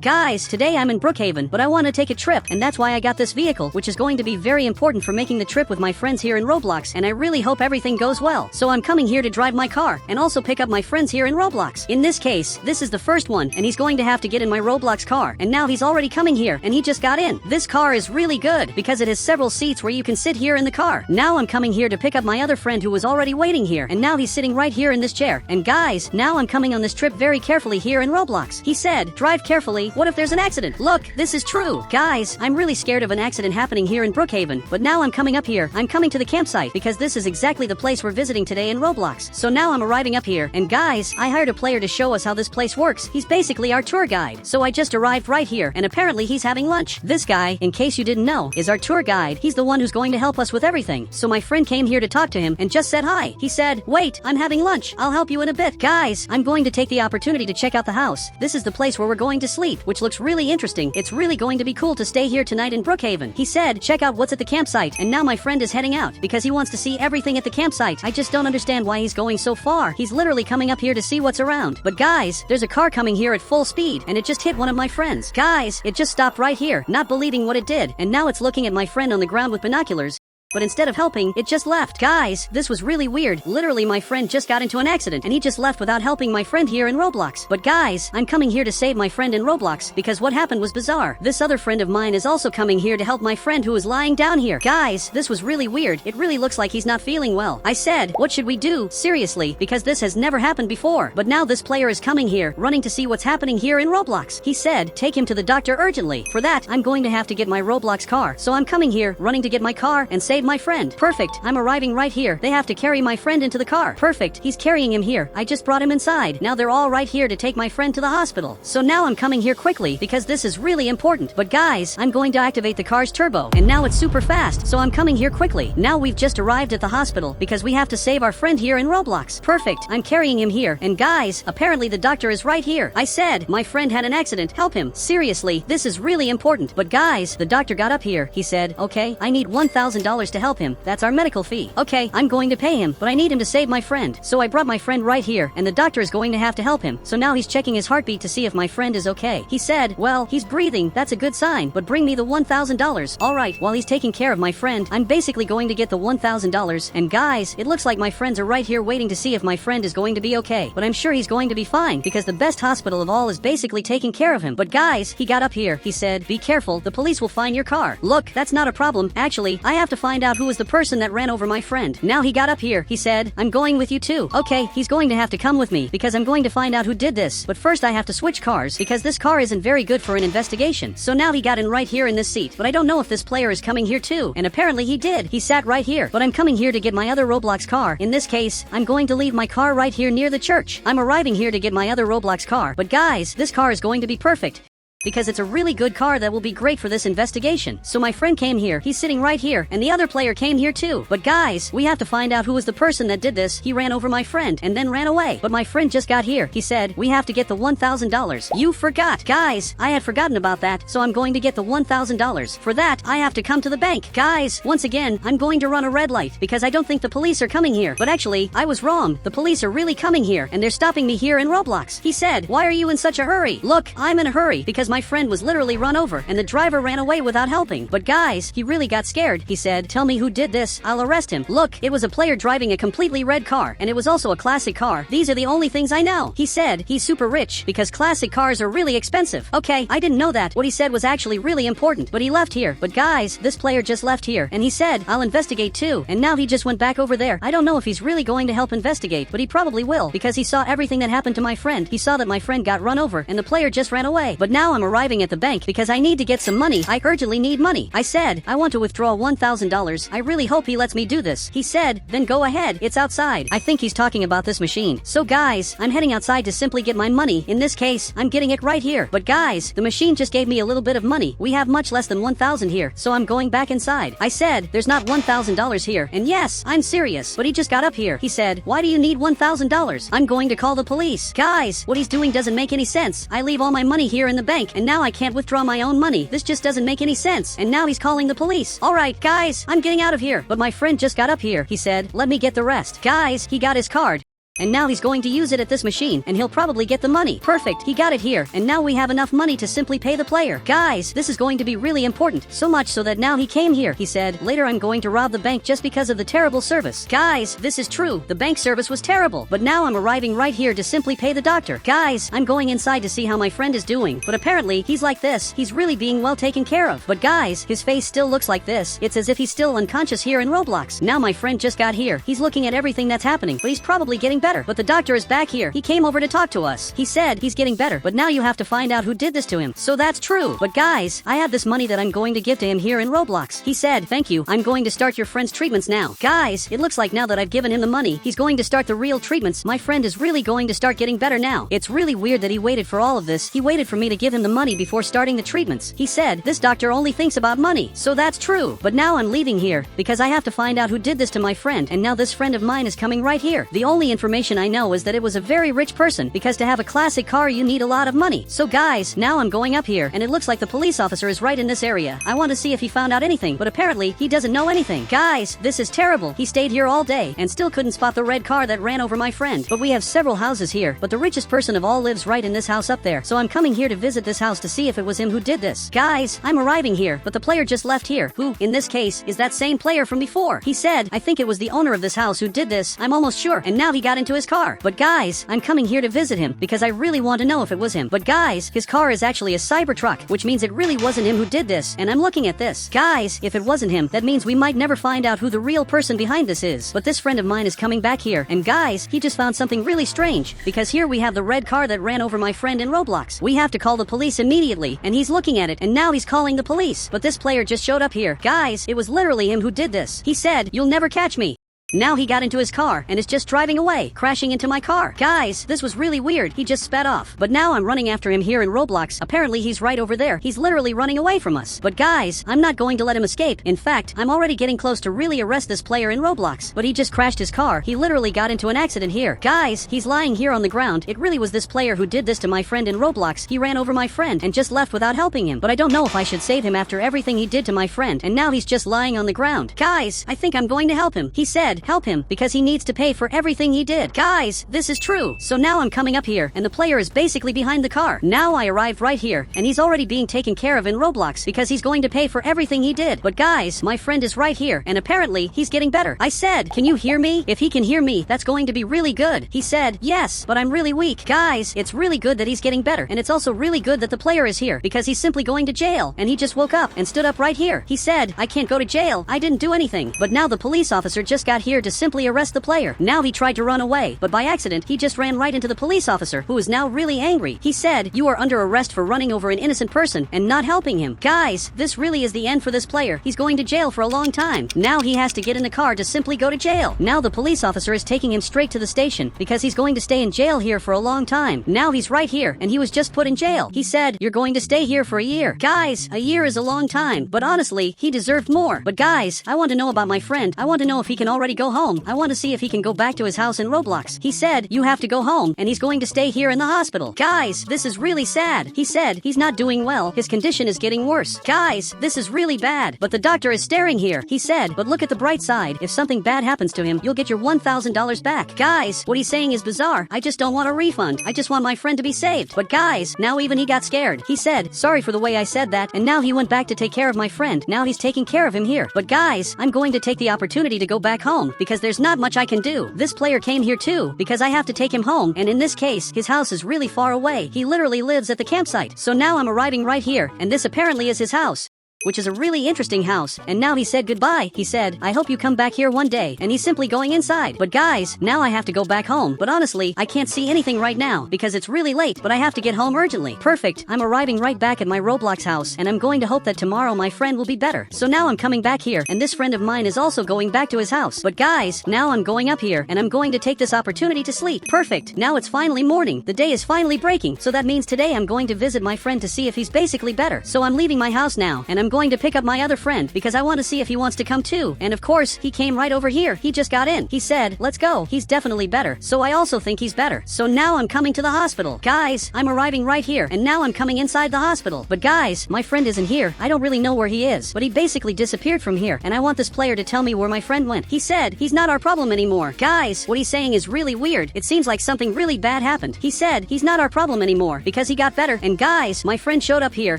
Guys, today I'm in Brookhaven, but I want to take a trip, and that's why I got this vehicle, which is going to be very important for making the trip with my friends here in Roblox, and I really hope everything goes well. So I'm coming here to drive my car, and also pick up my friends here in Roblox. In this case, this is the first one, and he's going to have to get in my Roblox car, and now he's already coming here, and he just got in. This car is really good, because it has several seats where you can sit here in the car. Now I'm coming here to pick up my other friend who was already waiting here, and now he's sitting right here in this chair. And guys, now I'm coming on this trip very carefully here in Roblox. He said, drive carefully, what if there's an accident? Look, this is true. Guys, I'm really scared of an accident happening here in Brookhaven, but now I'm coming up here. I'm coming to the campsite because this is exactly the place we're visiting today in Roblox. So now I'm arriving up here, and guys, I hired a player to show us how this place works. He's basically our tour guide. So I just arrived right here, and apparently he's having lunch. This guy, in case you didn't know, is our tour guide. He's the one who's going to help us with everything. So my friend came here to talk to him and just said hi. He said, wait, I'm having lunch. I'll help you in a bit. Guys, I'm going to take the opportunity to check out the house. This is the place where we're going to sleep, which looks really interesting. It's really going to be cool to stay here tonight in Brookhaven. He said, check out what's at the campsite, and now my friend is heading out because he wants to see everything at the campsite. I just don't understand why he's going so far. He's literally coming up here to see what's around. But guys, there's a car coming here at full speed, and it just hit one of my friends. Guys, it just stopped right here, not believing what it did, and now it's looking at my friend on the ground with binoculars. But instead of helping, it just left. Guys, this was really weird. Literally, my friend just got into an accident, and he just left without helping my friend here in Roblox. But guys, I'm coming here to save my friend in Roblox, because what happened was bizarre. This other friend of mine is also coming here to help my friend who is lying down here. Guys, this was really weird. It really looks like he's not feeling well. I said, what should we do? Seriously, because this has never happened before. But now this player is coming here, running to see what's happening here in Roblox. He said, take him to the doctor urgently. For that, I'm going to have to get my Roblox car. So I'm coming here, running to get my car and save my friend. Perfect, I'm arriving right here. They have to carry my friend into the car. Perfect, he's carrying him here. I just brought him inside. Now they're all right here to take my friend to the hospital. So now I'm coming here quickly because this is really important. But guys, I'm going to activate the car's turbo, and now it's super fast, so I'm coming here quickly. Now we've just arrived at the hospital because we have to save our friend here in Roblox. Perfect, I'm carrying him here. And guys, apparently the doctor is right here. I said, my friend had an accident, help him. Seriously, this is really important. But guys, the doctor got up here. He said, okay, I need $1,000 to help him. That's our medical fee. Okay, I'm going to pay him, but I need him to save my friend. So I brought my friend right here, and the doctor is going to have to help him. So now he's checking his heartbeat to see if my friend is okay. He said, well, he's breathing. That's a good sign, but bring me the $1,000. Alright, while he's taking care of my friend, I'm basically going to get the $1,000. And guys, it looks like my friends are right here waiting to see if my friend is going to be okay. But I'm sure he's going to be fine, because the best hospital of all is basically taking care of him. But guys, he got up here. He said, be careful, the police will find your car. Look, that's not a problem. Actually, I have to find out who was the person that ran over my friend. Now he got up here. He said, I'm going with you too. Okay, he's going to have to come with me because I'm going to find out who did this. But first I have to switch cars because this car isn't very good for an investigation. So now he got in right here in this seat. But I don't know if this player is coming here too. And apparently he did. He sat right here. But I'm coming here to get my other Roblox car. In this case, I'm going to leave my car right here near the church. I'm arriving here to get my other Roblox car. But guys, this car is going to be perfect, because it's a really good car that will be great for this investigation. So my friend came here, he's sitting right here, and the other player came here too. But guys, we have to find out who was the person that did this. He ran over my friend, and then ran away. But my friend just got here. He said, we have to get the $1,000. You forgot. Guys, I had forgotten about that, so I'm going to get the $1,000. For that, I have to come to the bank. Guys, once again, I'm going to run a red light, because I don't think the police are coming here. But actually, I was wrong. The police are really coming here, and they're stopping me here in Roblox. He said, why are you in such a hurry? Look, I'm in a hurry, because my friend was literally run over, and the driver ran away without helping. But guys, he really got scared. He said, tell me who did this, I'll arrest him. Look, it was a player driving a completely red car, and it was also a classic car. These are the only things I know. He said, he's super rich, because classic cars are really expensive. Okay, I didn't know that. What he said was actually really important, but he left here. But guys, this player just left here, and he said, I'll investigate too. And now he just went back over there. I don't know if he's really going to help investigate, but he probably will, because he saw everything that happened to my friend. He saw that my friend got run over, and the player just ran away. But now I'm arriving at the bank because I need to get some money. I urgently need money. I said, I want to withdraw $1,000. I really hope he lets me do this. He said, then go ahead. It's outside. I think he's talking about this machine. So guys, I'm heading outside to simply get my money. In this case, I'm getting it right here. But guys, the machine just gave me a little bit of money. We have much less than 1,000 here, so I'm going back inside. I said, there's not $1,000 here. And yes, I'm serious. But he just got up here. He said, why do you need $1,000? I'm going to call the police. Guys, what he's doing doesn't make any sense. I leave all my money here in the bank, and now I can't withdraw my own money. This just doesn't make any sense. And now he's calling the police. Alright, guys, I'm getting out of here. But my friend just got up here. He said, let me get the rest. Guys, he got his card. and now he's going to use it at this machine, and he'll probably get the money. Perfect, he got it here, and now we have enough money to simply pay the player. Guys, this is going to be really important, so much so that now he came here. He said, later I'm going to rob the bank just because of the terrible service. Guys, this is true, the bank service was terrible, but now I'm arriving right here to simply pay the doctor. Guys, I'm going inside to see how my friend is doing, but apparently, he's like this. He's really being well taken care of. But guys, his face still looks like this. It's as if he's still unconscious here in Roblox. Now my friend just got here. He's looking at everything that's happening, but he's probably getting better. But the doctor is back here. He came over to talk to us. He said he's getting better, but now you have to find out who did this to him. So that's true. But guys, I have this money that I'm going to give to him here in Roblox. He said, thank you. I'm going to start your friend's treatments now. Guys, it looks like now that I've given him the money, he's going to start the real treatments. My friend is really going to start getting better now. It's really weird that he waited for all of this. He waited for me to give him the money before starting the treatments. He said, this doctor only thinks about money. So that's true. But now I'm leaving here because I have to find out who did this to my friend, and now this friend of mine is coming right here. The only information I know is that it was a very rich person, because to have a classic car you need a lot of money. So guys, now I'm going up here, and it looks like the police officer is right in this area. I want to see if he found out anything, but apparently he doesn't know anything. Guys, this is terrible. He stayed here all day and still couldn't spot the red car that ran over my friend. But we have several houses here, but the richest person of all lives right in this house up there. So I'm coming here to visit this house to see if it was him who did this. Guys, I'm arriving here, but the player just left here, who, in this case, is that same player from before. He said, I think it was the owner of this house who did this. I'm almost sure. And now he got into his car. But guys, I'm coming here to visit him because I really want to know if it was him. But guys, his car is actually a Cybertruck, which means it really wasn't him who did this. And I'm looking at this. Guys, if it wasn't him, that means we might never find out who the real person behind this is. But this friend of mine is coming back here, and guys, he just found something really strange, because here we have the red car that ran over my friend in Roblox. We have to call the police immediately, and he's looking at it, and now he's calling the police. But this player just showed up here. Guys, it was literally him who did this. He said, you'll never catch me. Now he got into his car and is just driving away, crashing into my car. Guys, this was really weird. He just sped off. But now I'm running after him here in Roblox. Apparently he's right over there. He's literally running away from us. But guys, I'm not going to let him escape. In fact, I'm already getting close to really arrest this player in Roblox. But he just crashed his car. He literally got into an accident here. Guys, he's lying here on the ground. It really was this player who did this to my friend in Roblox. He ran over my friend and just left without helping him. But I don't know if I should save him after everything he did to my friend. And now he's just lying on the ground. Guys, I think I'm going to help him. He said, help him, because he needs to pay for everything he did. Guys, this is true. So now I'm coming up here, and the player is basically behind the car. Now I arrived right here, and he's already being taken care of in Roblox, because he's going to pay for everything he did. But guys, my friend is right here, and apparently, he's getting better. I said, can you hear me? If he can hear me, that's going to be really good. He said, yes, but I'm really weak. Guys, it's really good that he's getting better, and it's also really good that the player is here, because he's simply going to jail, and he just woke up and stood up right here. He said, I can't go to jail. I didn't do anything. But now the police officer just got here to simply arrest the player. Now he tried to run away, but by accident, he just ran right into the police officer, who is now really angry. He said, you are under arrest for running over an innocent person and not helping him. Guys, this really is the end for this player. He's going to jail for a long time. Now he has to get in the car to simply go to jail. Now the police officer is taking him straight to the station, because he's going to stay in jail here for a long time. Now he's right here, and he was just put in jail. He said, you're going to stay here for a year. Guys, a year is a long time, but honestly, he deserved more. But guys, I want to know about my friend. I want to know if he can already go home. I want to see if he can go back to his house in Roblox. He said, you have to go home, and he's going to stay here in the hospital. Guys, this is really sad. He said, he's not doing well. His condition is getting worse. Guys, this is really bad. But the doctor is staring here. He said, but look at the bright side. If something bad happens to him, you'll get your $1,000 back. Guys, what he's saying is bizarre. I just don't want a refund. I just want my friend to be saved. But guys, now even he got scared. He said, sorry for the way I said that, and now he went back to take care of my friend. Now he's taking care of him here. But guys, I'm going to take the opportunity to go back home, because there's not much I can do. This player came here too, because I have to take him home, and in this case, his house is really far away. He literally lives at the campsite. So now I'm arriving right here, and this apparently is his house, which is a really interesting house. And now he said goodbye. He said, I hope you come back here one day. And he's simply going inside. But guys, now I have to go back home. But honestly, I can't see anything right now because it's really late, but I have to get home urgently. Perfect. I'm arriving right back at my Roblox house, and I'm going to hope that tomorrow my friend will be better. So now I'm coming back here, and this friend of mine is also going back to his house. But guys, now I'm going up here, and I'm going to take this opportunity to sleep. Perfect. Now it's finally morning. The day is finally breaking. So that means today I'm going to visit my friend to see if he's basically better. So I'm leaving my house now, and I'm going going to pick up my other friend because I want to see if he wants to come too. And of course, he came right over here. He just got in. He said, let's go. He's definitely better. So I also think he's better. So now I'm coming to the hospital. Guys, I'm arriving right here. And now I'm coming inside the hospital. But guys, my friend isn't here. I don't really know where he is. But he basically disappeared from here. And I want this player to tell me where my friend went. He said, he's not our problem anymore. Guys, what he's saying is really weird. It seems like something really bad happened. He said, he's not our problem anymore because he got better. And guys, my friend showed up here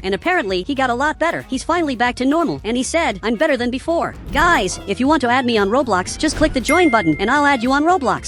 and apparently he got a lot better. He's finally back to normal. And he said, I'm better than before. Guys, if you want to add me on Roblox, just click the join button and I'll add you on Roblox.